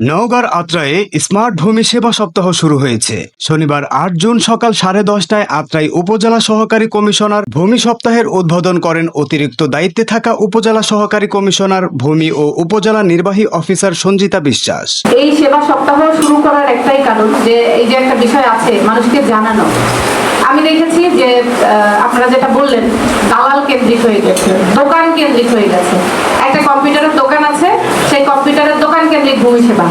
নওগাঁর আত্রায়ে স্মার্ট ভূমি সেবা সপ্তাহ শুরু হয়েছে। শনিবার ৮ জুন সকাল 10:30টায় আত্রাই উপজেলা সহকারী কমিশনার ভূমি সপ্তাহের উদ্বোধন করেন অতিরিক্ত দায়িত্বে থাকা উপজেলা সহকারী কমিশনার ভূমি ও উপজেলা নির্বাহী অফিসার সঞ্জিতা বিশ্বাস। এই সেবা সপ্তাহ শুরু করার একটাই কারণ যে এই যে একটা বিষয় আছে মানুষকে জানানো। আমি দেখেছি যে আপনারা যেটা বললেন দালাল কেন্দ্রিক হয়ে গেছে, দোকান কেন্দ্রিক হয়ে গেছে। একটা কম্পিউটারের দোকান আছে, সেই কম্পিউটারের দোকান কেন্দ্রিক ভূমি সেবা।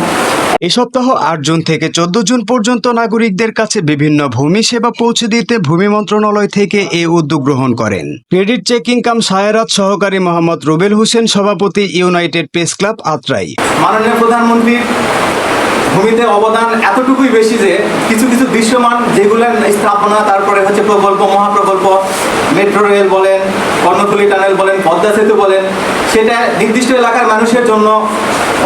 এই সপ্তাহ ৮ জুন থেকে 14 জুন পর্যন্ত নাগরিকদের কাছে বিভিন্ন ভূমি সেবা পৌঁছে দিতে ভূমি মন্ত্রণালয় থেকে এই উদ্যোগ গ্রহণ করেন। ক্রেডিট চেকিং কাম সায়রাত সহকারী মোহাম্মদ রুবেল হোসেন, সভাপতি ইউনাইটেড প্রেস ক্লাব আত্রাই। মাননীয় প্রধানমন্ত্রীর ভূমিতে অবদান এতটুকুই বেশি যে কিছু কিছু দৃশ্যমান যেগুলোর স্থাপনা, তারপরে হচ্ছে প্রকল্প, মহাপ্রকল্প, মেট্রো রেল বলেন, কর্ণফুলী টানেল বলেন, পদ্মা সেতু বলেন, সেটা নির্দিষ্ট এলাকার মানুষের জন্য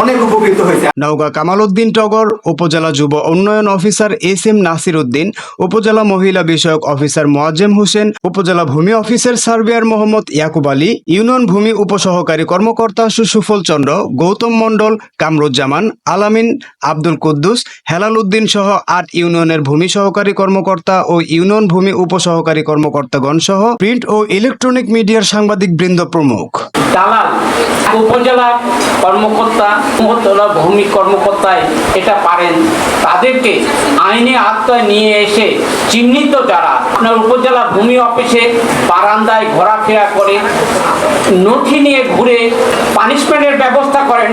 অনেক উপকৃত হয়েছে। নওগাঁ কামাল উদ্দিন টগর, উপজেলা যুব উন্নয়ন অফিসার SM নাসির উদ্দিন, উপজেলা মহিলা বিষয়ক অফিসার মোয়াজ্জেম হোসেন, উপজেলা ভূমি officer surveyor Mohammad Yakub Ali, union ভূমি উপসহকারী কর্মকর্তা সুফল চন্দ্র, গৌতম মণ্ডল, কামরুজ্জামান, আলামিন, আব্দুল কুদ্দুস, হেলাল উদ্দিন সহ ৮ ইউনিয়নের ভূমি সহকারী কর্মকর্তা ও ইউনিয়ন ভূমি উপসহকারী কর্মকর্তাগণ সহ প্রিন্ট ও ইলেকট্রনিক মিডিয়ার সাংবাদিক বৃন্দ প্রমুখ। দালাল উপজেলা কর্মকর্তা, উপজেলা ভূমি কর্মকর্তায় এটা পারেন, তাদেরকে আইনে আত্মায় নিয়ে এসে চিহ্নিত যারা আপনার উপজেলা ভূমি অফিসে বারান্দায় ঘোরাফেরা করে নথি নিয়ে ঘুরে পানিশমেন্টের ব্যবস্থা করেন।